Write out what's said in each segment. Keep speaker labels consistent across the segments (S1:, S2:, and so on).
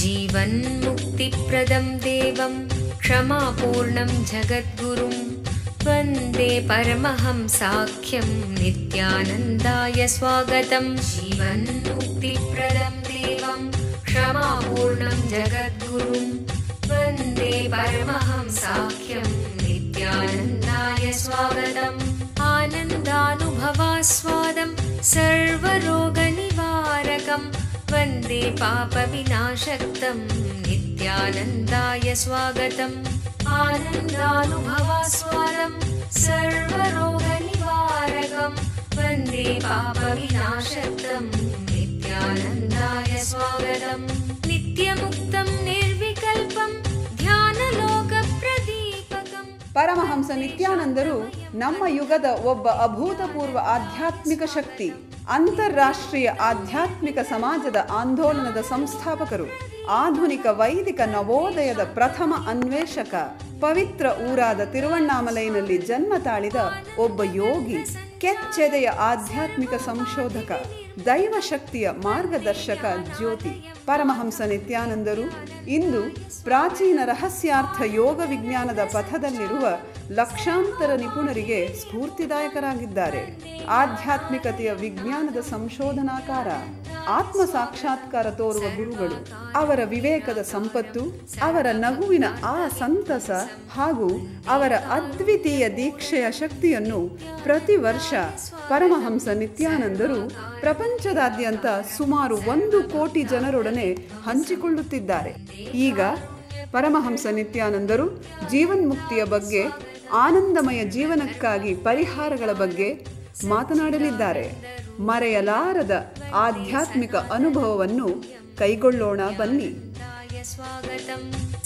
S1: जीवन्मुक्तिप्रदं देवं क्षमापूर्णं जगद्गुरुं वन्दे परमहंसाख्यं नित्यानन्दाय स्वागतं। जीवन्मुक्तिप्रदं देवं क्षमापूर्णं जगद्गुरुं वन्दे परमहंसाख्यं नित्यानन्दाय स्वागतम्। आनन्दानुभवास्वादं सर्वरोगनिवारकं वन्दे पापविनाशक्तं नित्यानन्दाय स्वागतम्। आनन्दानुभवास्वादं सर्वरोगनिवारकं वन्दे पापविनाशक्तं नित्यानन्दाय स्वागतम्। नित्यमुक्तं निर्विकल्पं ಧ್ಯಾನಲೋಕಪ್ರದೀಪಕಂ.
S2: ಪರಮಹಂಸ ನಿತ್ಯಾನಂದರು ನಮ್ಮ ಯುಗದ ಒಬ್ಬ ಅಭೂತಪೂರ್ವ ಆಧ್ಯಾತ್ಮಿಕ ಶಕ್ತಿ, ಅಂತಾರಾಷ್ಟ್ರೀಯ ಆಧ್ಯಾತ್ಮಿಕ ಸಮಾಜದ ಆಂದೋಲನದ ಸಂಸ್ಥಾಪಕರು, ಆಧುನಿಕ ವೈದಿಕ ನವೋದಯದ ಪ್ರಥಮ ಅನ್ವೇಷಕ, ಪವಿತ್ರ ಊರಾದ ತಿರುವಣ್ಣಾಮಲೈನಲ್ಲಿ ಜನ್ಮ ತಾಳಿದ ಒಬ್ಬ ಯೋಗಿ, ಕೆಚ್ಚೆದೆಯ ಆಧ್ಯಾತ್ಮಿಕ ಸಂಶೋಧಕ, ದೈವಶಕ್ತಿಯ ಮಾರ್ಗದರ್ಶಕ ಜ್ಯೋತಿ. ಪರಮಹಂಸ ನಿತ್ಯಾನಂದರು ಇಂದು ಪ್ರಾಚೀನ ರಹಸ್ಯಾರ್ಥ ಯೋಗ ವಿಜ್ಞಾನದ ಪಥದಲ್ಲಿರುವ ಲಕ್ಷಾಂತರ ನಿಪುಣರಿಗೆ ಸ್ಫೂರ್ತಿದಾಯಕರಾಗಿದ್ದಾರೆ. ಆಧ್ಯಾತ್ಮಿಕತೆಯ ವಿಜ್ಞಾನದ ಸಂಶೋಧನಾಕಾರ, ಆತ್ಮ ಸಾಕ್ಷಾತ್ಕಾರ ತೋರುವ ಗುರುಗಳು. ಅವರ ವಿವೇಕದ ಸಂಪತ್ತು, ಅವರ ನಗುವಿನ ಆ ಸಂತಸ ಹಾಗೂ ಅವರ ಅದ್ವಿತೀಯ ದೀಕ್ಷೆಯ ಶಕ್ತಿಯನ್ನು ಪ್ರತಿ ವರ್ಷ ಪರಮಹಂಸ ನಿತ್ಯಾನಂದರು ಪ್ರಪಂಚದಾದ್ಯಂತ ಸುಮಾರು 1 ಕೋಟಿ ಜನರೊಡನೆ ಹಂಚಿಕೊಳ್ಳುತ್ತಿದ್ದಾರೆ. ಈಗ ಪರಮಹಂಸ ನಿತ್ಯಾನಂದರು ಜೀವನ್ಮುಕ್ತಿಯ ಬಗ್ಗೆ, ಆನಂದಮಯ ಜೀವನಕ್ಕಾಗಿ ಪರಿಹಾರಗಳ ಬಗ್ಗೆ ಮಾತನಾಡಲಿದ್ದಾರೆ. ಮರೆಯಲಾರದ ಆಧ್ಯಾತ್ಮಿಕ ಅನುಭವವನ್ನು ಕೈಗೊಳ್ಳೋಣ ಬನ್ನಿ.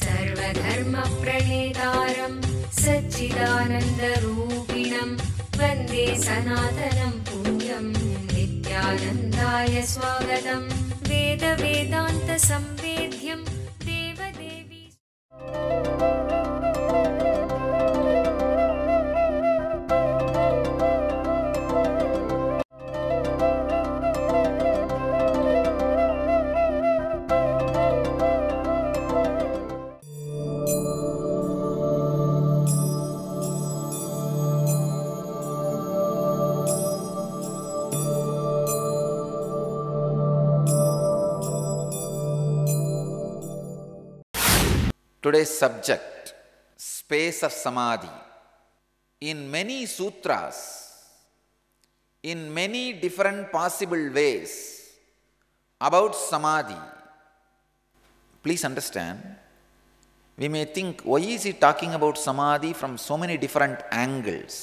S1: ಸರ್ವಧರ್ಮ ಪ್ರಣೇತಾರಂ ಸಚ್ಚಿದಾನಂದರೂಪಿಣಂ ವಂದೇ ಸನಾತನಂ ಪುಣ್ಯಂ ನಿತ್ಯಾನಂದಾಯ ಸ್ವಾಗತಂ. ವೇದ ವೇದಾಂತ ಸಂವೇದ್ಯಂ ದೇವದೇವಿ.
S3: Today's subject, space of Samadhi. In many sutras, in many different possible ways about Samadhi, please understand, we may think, why is he talking about Samadhi from so many different angles?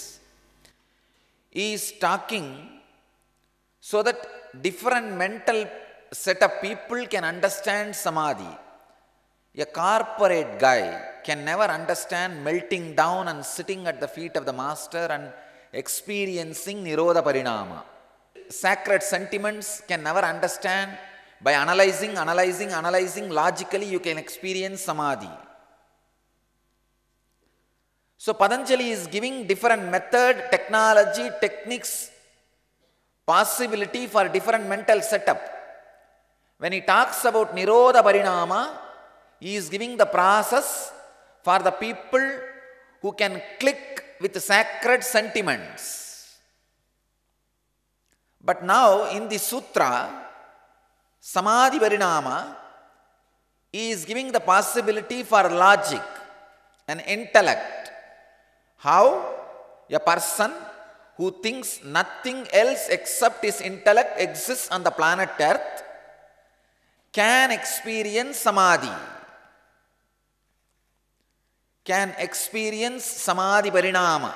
S3: He is talking so that different mental set of people can understand Samadhi. A corporate guy can never understand melting down and sitting at the feet of the master and experiencing Nirodha Parinama. Sacred sentiments can never understand. By analyzing logically you can experience Samadhi. So Patanjali is giving different method, technology, techniques, possibility for different mental setup. When he talks about Nirodha Parinama, he is giving the process for the people who can click with sacred sentiments. But now in the sutra, Samadhi Parinama, he is giving the possibility for logic and intellect. How a person who thinks nothing else except his intellect exists on the planet Earth can experience Samadhi. Can experience Samadhi Parinama.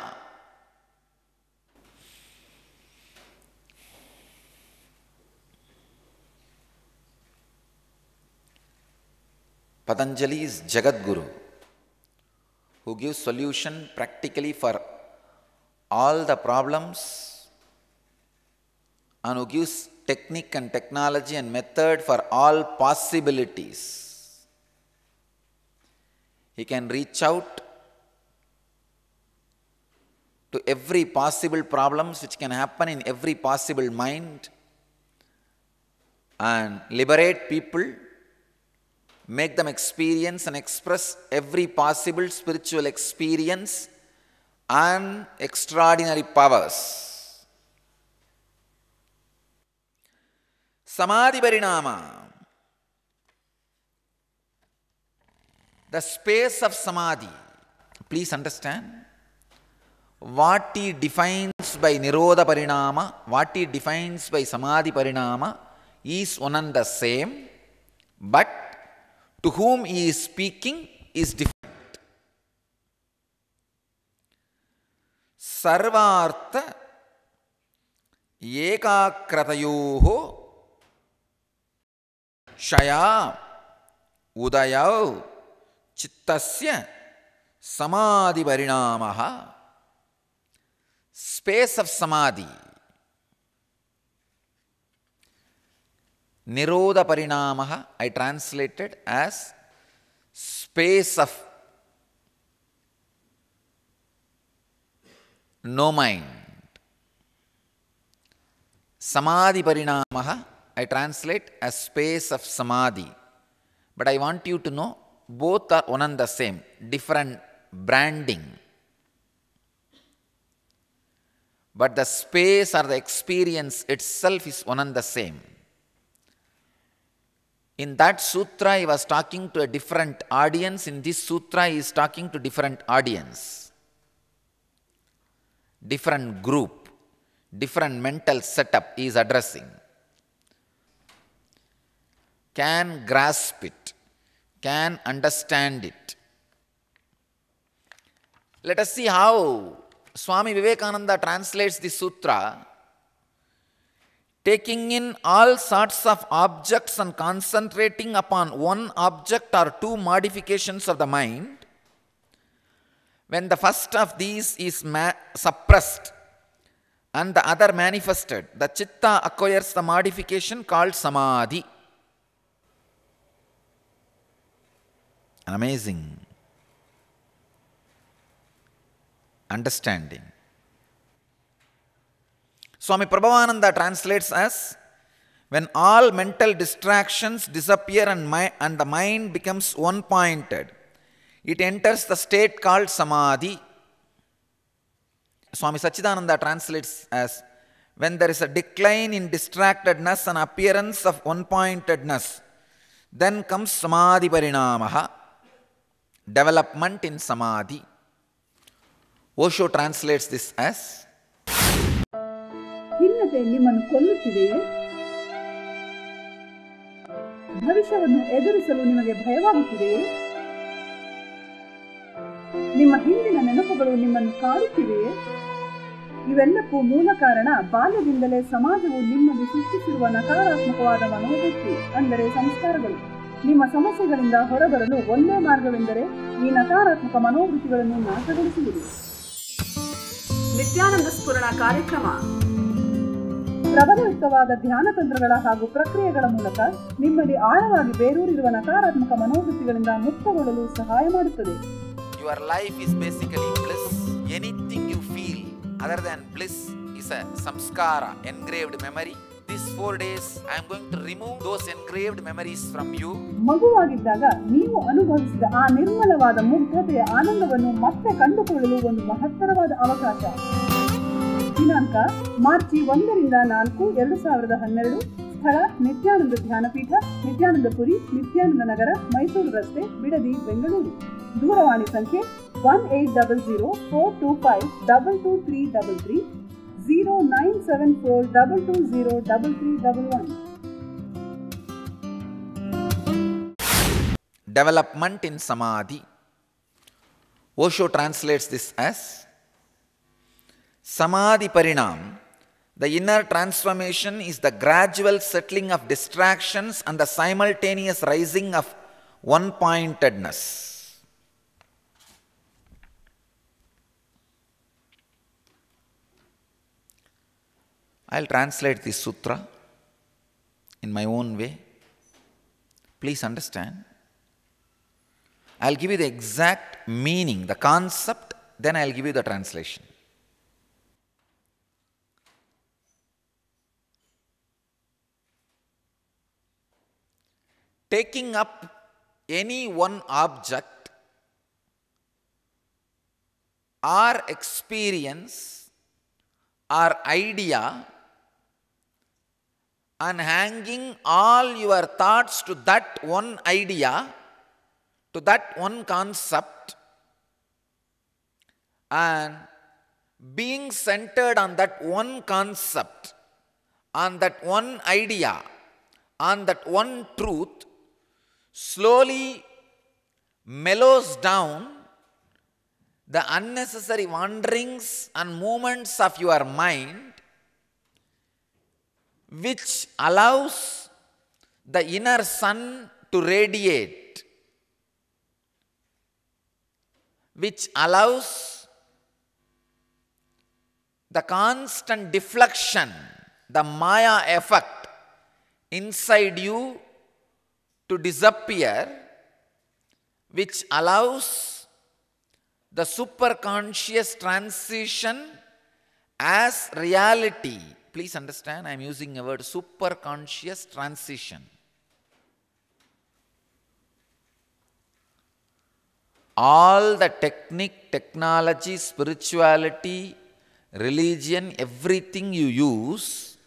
S3: Patanjali is Jagat Guru, who gives solution practically for all the problems and who gives technique and technology and method for all possibilities. He can reach out to every possible problems which can happen in every possible mind and liberate people, make them experience and express every possible spiritual experience and extraordinary powers. Samadhi Parinama, the space of Samadhi. Please understand, what he defines by Nirodha Parinama, what he defines by Samadhi Parinama is one and the same, but to whom he is speaking is different. Sarvartha ekakratayoho shaya udayau chittasya samadhi parinamaha. Space of Samadhi. Nirodha Parinamaha I translated as space of no mind. Samadhi Parinamaha I translate as space of Samadhi. But I want you to know both are one and the same, different branding. But the space or the experience itself is one and the same. In that sutra, he was talking to a different audience. In this sutra, he is talking to different audience, different group, different mental setup he is addressing. Can grasp it, can understand it. Let us see how Swami Vivekananda translates this sutra, taking in all sorts of objects and concentrating upon one object or two modifications of the mind. When the first of these is suppressed and the other manifested, the chitta acquires the modification called Samadhi. An amazing understanding. Swami Prabhavananda translates as, when all mental distractions disappear and the mind becomes one-pointed, it enters the state called Samadhi. Swami Sachidananda translates as, when there is a decline in distractedness and appearance of one-pointedness, then comes Samadhi Parinamaha, development in Samadhi. Osho translates this as,
S2: ಖಿನ್ನತೆ ನಿಮ್ಮನ್ನು ಕೊಲ್ಲುತ್ತಿದೆಯೇ? ಭವಿಷ್ಯವನ್ನು ಎದುರಿಸಲು ನಿಮಗೆ ಭಯವಾಗುತ್ತಿದೆಯೇ? ನಿಮ್ಮ ಹಿಂದಿನ ನೆನಪುಗಳು ನಿಮ್ಮನ್ನು ಕಾಡುತ್ತಿವೆಯೇ? ಇವೆಲ್ಲಕ್ಕೂ ಮೂಲ ಕಾರಣ ಬಾಲ್ಯದಿಂದಲೇ ಸಮಾಜವು ನಿಮ್ಮಲ್ಲಿ ಸೃಷ್ಟಿಸಿರುವ ನಕಾರಾತ್ಮಕವಾದ ಮನೋವೃತ್ತಿ, ಅಂದರೆ ಸಂಸ್ಕಾರಗಳು. ನಿಮ್ಮ ಸಮಸ್ಯೆಗಳಿಂದ ಹೊರಬರಲು ಒಂದೇ ಮಾರ್ಗವೆಂದರೆ ಈ ನಕಾರಾತ್ಮಕ ಮನೋವೃತ್ತಿಗಳನ್ನು ನಾಶಗೊಳಿಸುವುದು. ನಿತ್ಯಾನಂದ ಸ್ಫುರಣ ಕಾರ್ಯಕ್ರಮ ಪ್ರಬಲಯುಕ್ತವಾದ ಧ್ಯಾನ ತಂತ್ರಗಳ ಹಾಗೂ ಪ್ರಕ್ರಿಯೆಗಳ ಮೂಲಕ ನಿಮ್ಮಲ್ಲಿ ಆಳವಾಗಿ ಬೇರೂರಿರುವ ನಕಾರಾತ್ಮಕ ಮನೋವೃತ್ತಿಗಳಿಂದ ಮುಕ್ತಗೊಳ್ಳಲು ಸಹಾಯ ಮಾಡುತ್ತದೆ.
S3: Your life is basically bliss. Anything you feel other than bliss is a samskara, engraved memory. These 4 days I am going to remove those engraved memories from you.
S2: ಮಗುವಾಗಿದ್ದಾಗ ನೀವು ಅನುಭವಿಸಿದ ಆ ನಿರ್ಮಲವಾದ ಮುಗ್ಧತೆಯ ಆನಂದವನ್ನು ಮತ್ತೆ ಕಂಡುಕೊಳ್ಳಲು ಒಂದು ಮಹತ್ತರವಾದ ಅವಕಾಶ. ದಿನಾಂಕ ಮಾರ್ಚ್ 1 ರಿಂದ 4, 2012. ಸ್ಥಳ ನಿತ್ಯಾನಂದ ಧ್ಯಾನಪೀಠ, ನಿತ್ಯಾನಂದಪುರಿ, ನಿತ್ಯಾನಂದ ನಗರ, ಮೈಸೂರು ರಸ್ತೆ, ಬಿಡದಿ, ಬೆಂಗಳೂರು. ದೂರವಾಣಿ ಸಂಖ್ಯೆ 1800-425-22333, 0974-220-3311.
S3: Development in Samadhi. Osho translates this as, Samadhi Parinam, the inner transformation is the gradual settling of distractions and the simultaneous rising of one-pointedness. I'll translate this sutra in my own way. Please understand. I'll give you the exact meaning, the concept, then I'll give you the translation. taking up any one object or experience or idea and hanging all your thoughts to that one idea, to that one concept, and being centered on that one concept, on that one idea, on that one truth, slowly mellows down the unnecessary wanderings and movements of your mind, which allows the inner sun to radiate, which allows the constant deflection, the Maya effect inside you to disappear, which allows the superconscious transition as reality. Please understand, I am using the word superconscious transition. All the technique, technology, spirituality, religion, everything you use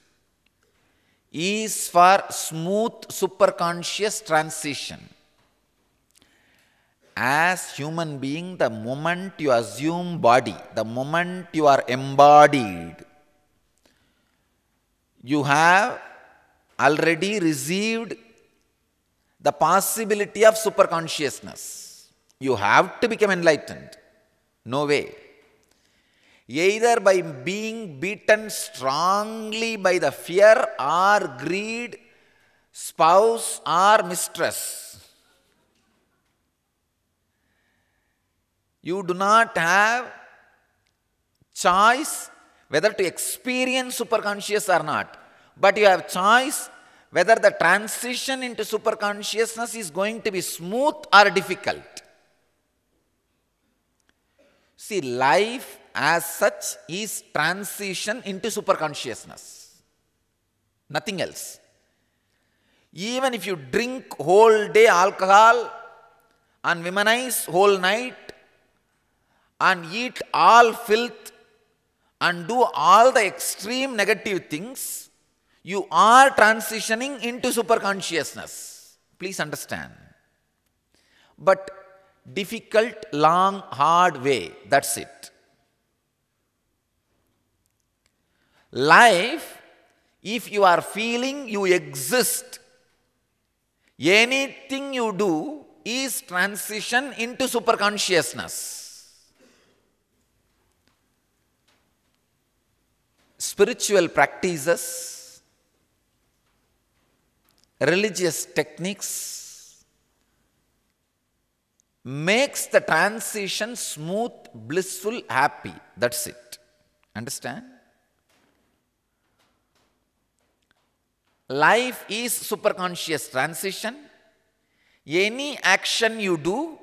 S3: is for smooth superconscious transition. As human being, the moment you assume body, the moment you are embodied, you have already received the possibility of superconsciousness. You have to become enlightened. No way. Either by being beaten strongly by the fear or greed, spouse or mistress. You do not have choice whether to experience superconscious or not, but you have choice whether the transition into superconsciousness is going to be smooth or difficult. See, life as such is transition into superconsciousness. Nothing else. Even if you drink whole day alcohol and womanize whole night and eat all filth and do all the extreme negative things, you are transitioning into superconsciousness. Please understand. But difficult, long, hard way, that's it. Life, if you are feeling you exist, anything you do is transition into superconsciousness. Spiritual practices, religious techniques makes the transition smooth, blissful, happy. That's it. Understand? Life is superconscious transition. Any action you do,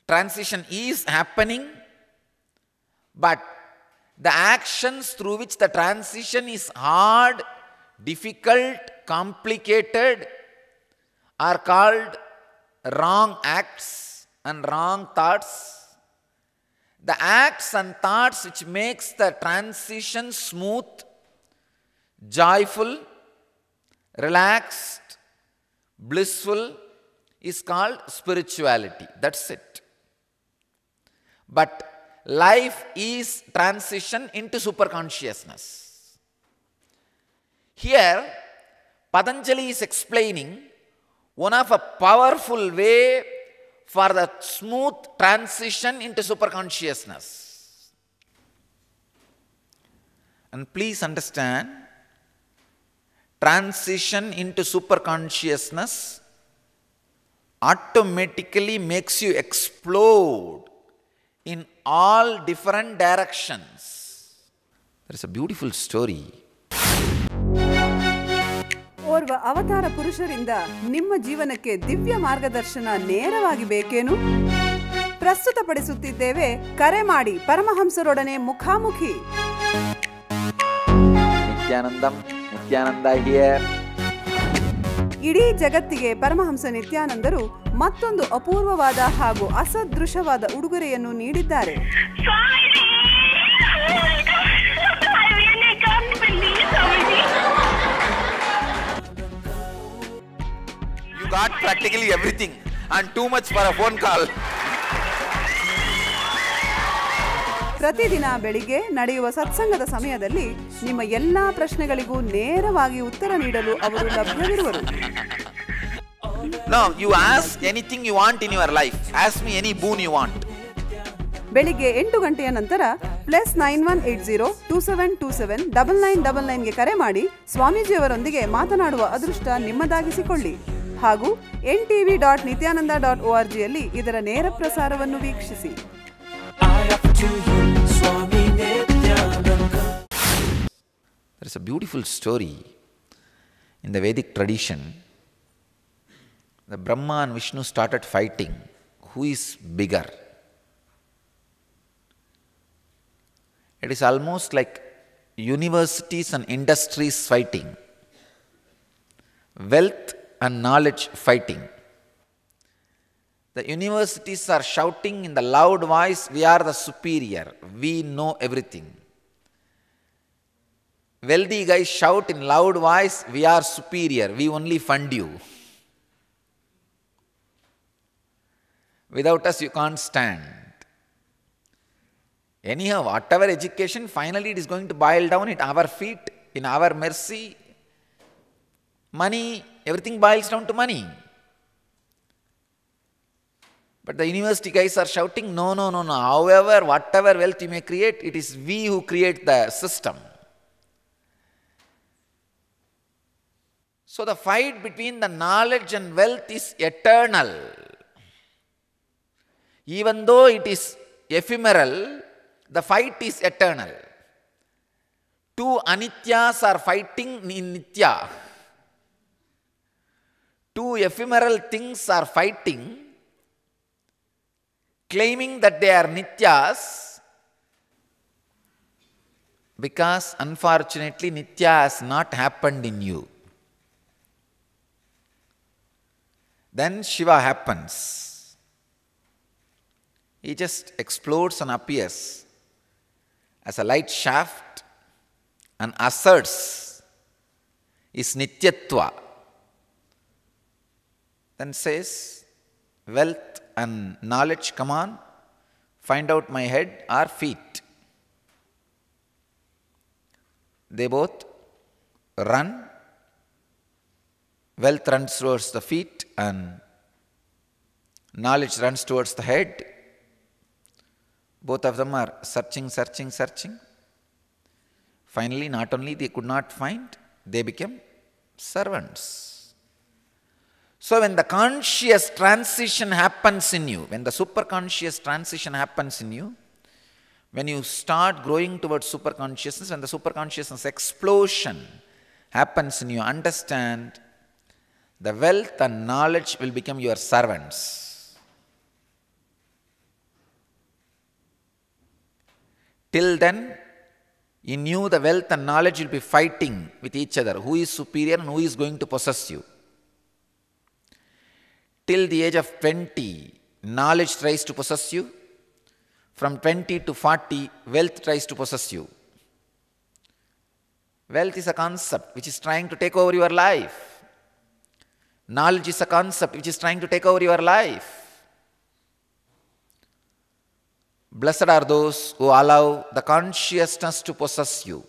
S3: transition is happening, but the actions through which the transition is hard, difficult, complicated are called wrong acts and wrong thoughts. The acts and thoughts which makes the transition smooth, joyful, relaxed, blissful is called spirituality. That's it. But life is transition into superconsciousness. Here, Patanjali is explaining one of a powerful way for the smooth transition into superconsciousness. And please understand, transition into superconsciousness automatically makes you explode in all different directions. There is a beautiful story.
S2: ಓರ್ವ ಅವತಾರ ಪುರುಷರಿಂದ ನಿಮ್ಮ ಜೀವನಕ್ಕೆ ದಿವ್ಯ ಮಾರ್ಗದರ್ಶನ ನೇರವಾಗಿ ಬೇಕೇನು? ಪ್ರಸ್ತುತಪಡಿಸುತ್ತಿದ್ದೇವೆ, ಕರೆ ಮಾಡಿ ಪರಮಹಂಸರೊಡನೆ ಮುಖಾಮುಖಿ.
S3: Nithyananda here.
S2: ಇಡೀ ಜಗತ್ತಿಗೆ ಪರಮಹಂಸ ನಿತ್ಯಾನಂದರು ಮತ್ತೊಂದು ಅಪೂರ್ವವಾದ ಹಾಗೂ ಅಸದೃಶವಾದ ಉಡುಗೊರೆಯನ್ನು ನೀಡಿದ್ದಾರೆ.
S3: You got practically everything and too much for a phone call.
S2: ಪ್ರತಿದಿನ ಬೆಳಿಗ್ಗೆ ನಡೆಯುವ ಸತ್ಸಂಗದ ಸಮಯದಲ್ಲಿ ನಿಮ್ಮ ಎಲ್ಲಾ ಪ್ರಶ್ನೆಗಳಿಗೂ ನೇರವಾಗಿ ಉತ್ತರ ನೀಡಲು ಅವರು ಲಭ್ಯವಿರುವರು.
S3: No, you ask anything you want in your life. Ask me any boon you want.
S2: ಬೆಳಿಗ್ಗೆ 8 ಗಂಟೆಯ ನಂತರ +918027279999ಗೆ ಕರೆ ಮಾಡಿ ಸ್ವಾಮೀಜಿಯವರೊಂದಿಗೆ ಮಾತನಾಡುವ ಅದೃಷ್ಟ ನಿಮ್ಮದಾಗಿಸಿಕೊಳ್ಳಿ. ಹಾಗೂ ntv.nithyananda.orgಯಲ್ಲಿ ಇದರ ನೇರ ಪ್ರಸಾರವನ್ನು ವೀಕ್ಷಿಸಿ.
S3: There is a beautiful story in the Vedic tradition. The Brahma and Vishnu started fighting. Who is bigger? It is almost like universities and industries fighting. Wealth and knowledge fighting. The universities are shouting in the loud voice, we are the superior, we know everything. Wealthy guys shout in loud voice, we are superior, we only fund you. Without us you can't stand. Anyhow, whatever education, finally it is going to boil down at our feet, in our mercy. Money, everything boils down to money. But the university guys are shouting, no. However, whatever wealth you may create, it is we who create the system. So the fight between the knowledge and wealth is eternal. Even though it is ephemeral, the fight is eternal. Two anityas are fighting in nitya. Two ephemeral things are fighting, claiming that they are nityas, because unfortunately nitya has not happened in you. Then Shiva happens. He just explodes and appears as a light shaft and asserts his nityatva. Then says, wealth and knowledge, come on, find out my head or feet. They both run. Wealth runs towards the feet and knowledge runs towards the head. Both of them are searching. Finally, not only they could not find, they became servants. So when the conscious transition happens in you, when the superconscious transition happens in you, when you start growing towards superconsciousness, when the superconsciousness explosion happens in you, understand the wealth and knowledge will become your servants. Till then, in you the wealth and knowledge will be fighting with each other. Who is superior and who is going to possess you? Till the age of 20, knowledge tries to possess you. From 20 to 40, wealth tries to possess you. Wealth is a concept which is trying to take over your life. Knowledge is a concept which is trying to take over your life. Blessed are those who allow the consciousness to possess you.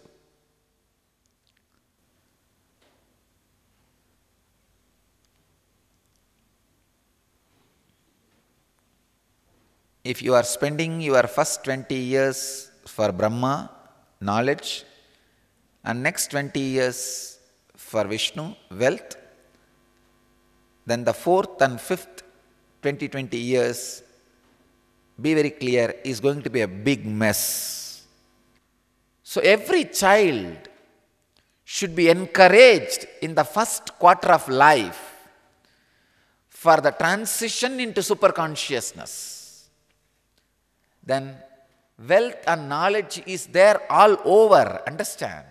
S3: If you are spending your first 20 years for Brahma, knowledge, and next 20 years for Vishnu, wealth, then the fourth and fifth 20 years, be very clear, is going to be a big mess. So every child should be encouraged in the first quarter of life for the transition into superconsciousness. Then wealth and knowledge is there all over, understand.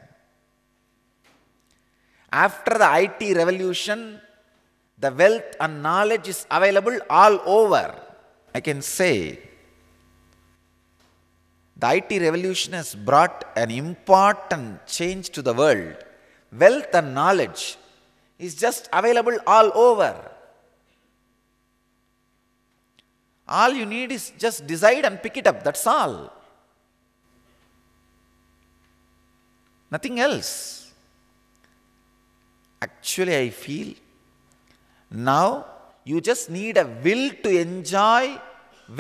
S3: After the IT revolution, the wealth and knowledge is available all over. I can say the IT revolution has brought an important change to the world. Wealth and knowledge is just available all over. All you need is just decide and pick it up, that's all. Nothing else. Actually, I feel now you just need a will to enjoy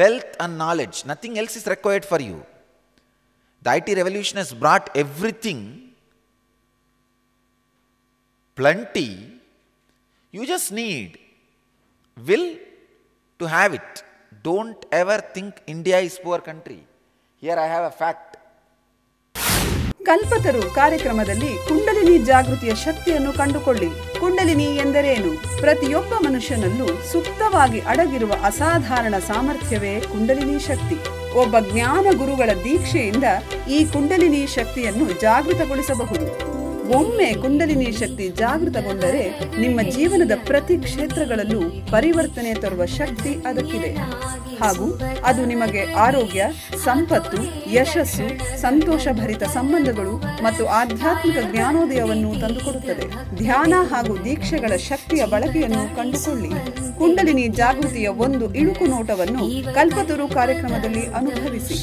S3: wealth and knowledge. Nothing else is required for you. The IT revolution has brought everything, plenty. You just need will to have it. Don't ever think India is poor country. Here I have a fact.
S2: ಕಲ್ಪತರು ಕಾರ್ಯಕ್ರಮದಲ್ಲಿ ಕುಂಡಲಿನಿ ಜಾಗೃತಿಯ ಶಕ್ತಿಯನ್ನು ಕಂಡುಕೊಳ್ಳಿ. ಕುಂಡಲಿನಿ ಎಂದರೇನು? ಪ್ರತಿಯೊಬ್ಬ ಮನುಷ್ಯನಲ್ಲೂ ಸುಪ್ತವಾಗಿ ಅಡಗಿರುವ ಅಸಾಧಾರಣ ಸಾಮರ್ಥ್ಯವೇ ಕುಂಡಲಿನಿ ಶಕ್ತಿ. ಒಬ್ಬ ಜ್ಞಾನ ಗುರುಗಳ ದೀಕ್ಷೆಯಿಂದ ಈ ಕುಂಡಲಿನಿ ಶಕ್ತಿಯನ್ನು ಜಾಗೃತಗೊಳಿಸಬಹುದು. ಒಮ್ಮೆ ಕುಂಡಲಿನಿ ಶಕ್ತಿ ಜಾಗೃತಗೊಂಡರೆ ನಿಮ್ಮ ಜೀವನದ ಪ್ರತಿ ಕ್ಷೇತ್ರಗಳಲ್ಲೂ ಪರಿವರ್ತನೆ ತರುವ ಶಕ್ತಿ ಅದಕ್ಕಿದೆ. ಹಾಗೂ ಅದು ನಿಮಗೆ ಆರೋಗ್ಯ, ಸಂಪತ್ತು, ಯಶಸ್ಸು, ಸಂತೋಷಭರಿತ ಸಂಬಂಧಗಳು ಮತ್ತು ಆಧ್ಯಾತ್ಮಿಕ ಜ್ಞಾನೋದಯವನ್ನು ತಂದುಕೊಡುತ್ತದೆ. ಧ್ಯಾನ ಹಾಗೂ ದೀಕ್ಷೆಗಳ ಶಕ್ತಿಯ ಬಳಕೆಯನ್ನು ಕಂಡುಕೊಳ್ಳಿ. ಕುಂಡಲಿನಿ ಜಾಗೃತಿಯ ಒಂದು ಇಳುಕು ನೋಟವನ್ನು ಕಲ್ಪತರು ಕಾರ್ಯಕ್ರಮದಲ್ಲಿ ಅನುಭವಿಸಿ.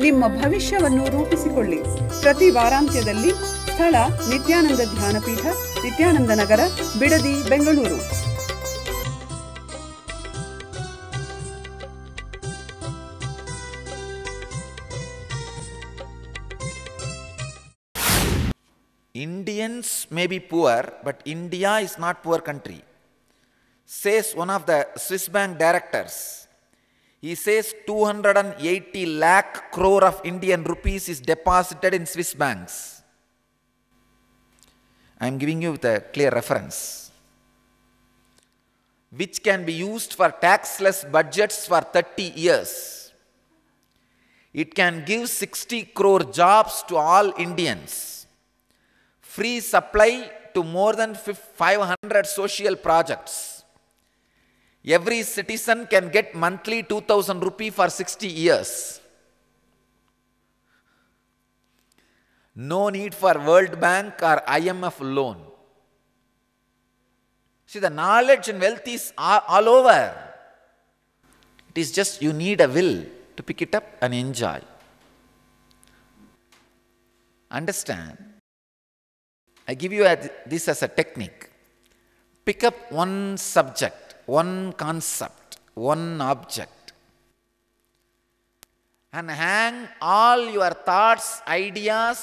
S2: ನಿಮ್ಮ ಭವಿಷ್ಯವನ್ನು ರೂಪಿಸಿಕೊಳ್ಳಿ. ಪ್ರತಿ ವಾರಾಂತ್ಯದಲ್ಲಿ ಸ್ಥಳ ನಿತ್ಯಾನಂದ ಧ್ಯಾನಪೀಠ, ನಿತ್ಯಾನಂದ ನಗರ, Bidadi, Bengaluru.
S3: Indians may be poor, but India is not poor country, says one of the Swiss bank directors. He says 280 lakh crore of Indian rupees is deposited in Swiss banks. I am giving you the clear reference, which can be used for taxless budgets for 30 years. It can give 60 crore jobs to all Indians. Free supply to more than 500 social projects. Every citizen can get monthly 2,000 rupees for 60 years. No need for World Bank or IMF loan. See, the knowledge and wealth is all over. It is just you need a will to pick it up and enjoy. Understand? I give you this as a technique. Pick up one subject, one concept, one object, and hang all your thoughts, ideas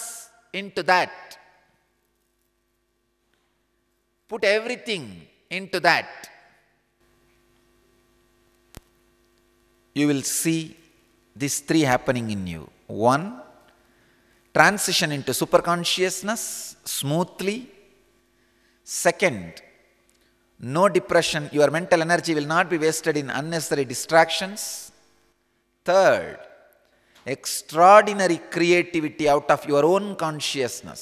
S3: into that. Put everything into that. You will see these three happening in you. One, transition into superconsciousness smoothly. Second, no depression. Your mental energy will not be wasted in unnecessary distractions. Third, extraordinary creativity out of your own consciousness.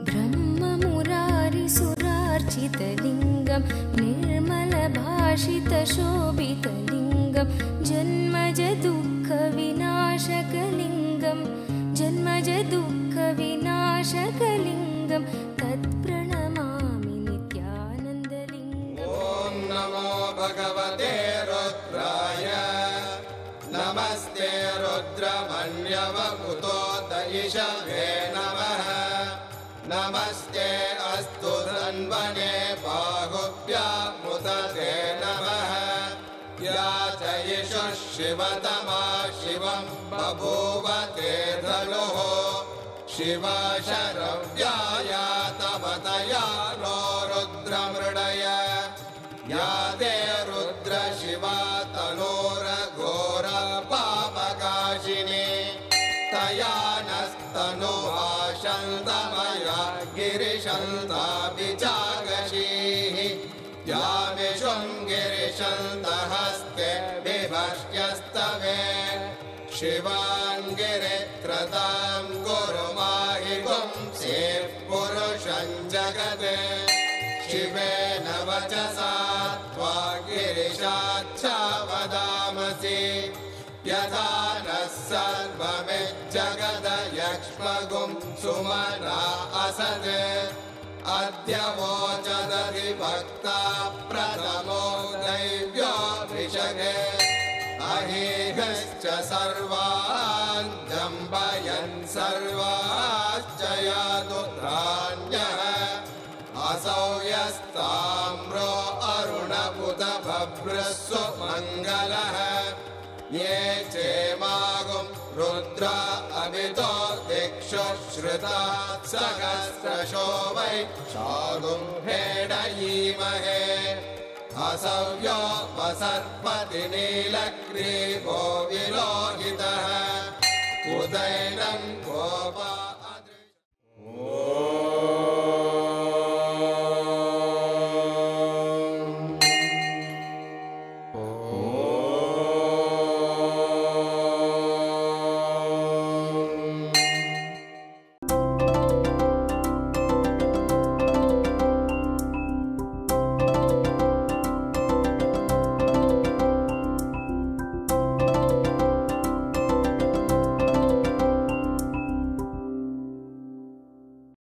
S1: ब्रह्ममुरारिसुरार्चितलिङ्गं निर्मलभाषितशोभितलिङ्गं जन्मजदुःखविनाशकलिङ्गं जन्मजदुःखविनाशकलिङ्गं तत्प्रणमामि नित्यानन्दलिङ्गम्।
S4: ॐ नमो भगवते रुद्राय नमस्ते रुद्रमन्यवकुतो दयिषवे नमः नमस्ते अस्तु धन्वने बाहुभ्यामुदते नमः या च यशः शिवतमा शिवं बभूव ते धनुः शिवा शरव्याया तवतया नो रुद्रमृडय या ते रुद्र शिवा तनोरघोर पापकाशिनी तया नस्तनुः शान्तमय या गिरिशन्तापि चागशीः या विशृङ्गिरिशन्तहस्ते विभष्ट्यस्तवे शिवाङ्गिरित्रतां कुरु माहि पुंसेः पुरुषं जगते शिवेन वचसा त्वा गिरिशाच्छा वदामसि यथा नः सर्वमिज्जगदयक्ष्मगुं सुमना असत् अद्य वोचदधिभक्ता प्रथमो दैव्यो ऋषगे अहेहश्च सर्वान् जम्बयन् सर्वाश्च यादुत्राण्यः असौ यस्ताम्रो अरुणपुत भभ्रस्व मङ्गलः ये चेमागुं रुद्र अमितो दिक्षु श्रुता सहस्रशो वै शागुं हेडयीमहे असव्यो वसर्पति नीलग्रीवो विलोहितः उदैनं गोपा